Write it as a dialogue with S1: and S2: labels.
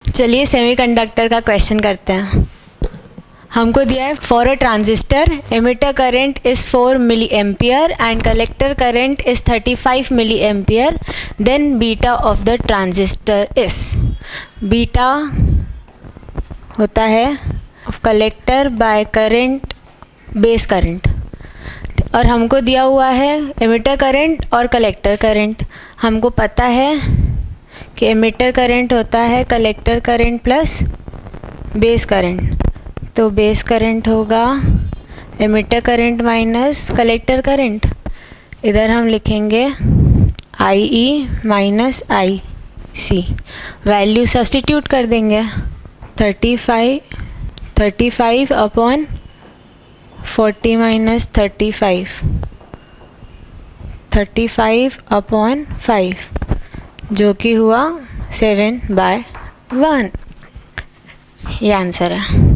S1: चलिए सेमीकंडक्टर का क्वेश्चन करते हैं। हमको दिया है for a transistor emitter current is 4 milliampere and collector current is 35 milliampere, then beta of the transistor is. Beta होता है collector by current base current, और हमको दिया हुआ है एमिटर करंट और कलेक्टर करंट। हमको पता है कि एमिटर करंट होता है collector current plus base current, तो बेस करंट होगा emitter current minus collector current. इधर हम लिखेंगे IE minus IC, value substitute कर देंगे। 35 अपॉन 40 माइनस 35 अपॉन 5, जो कि हुआ 7/1। ये आंसर है।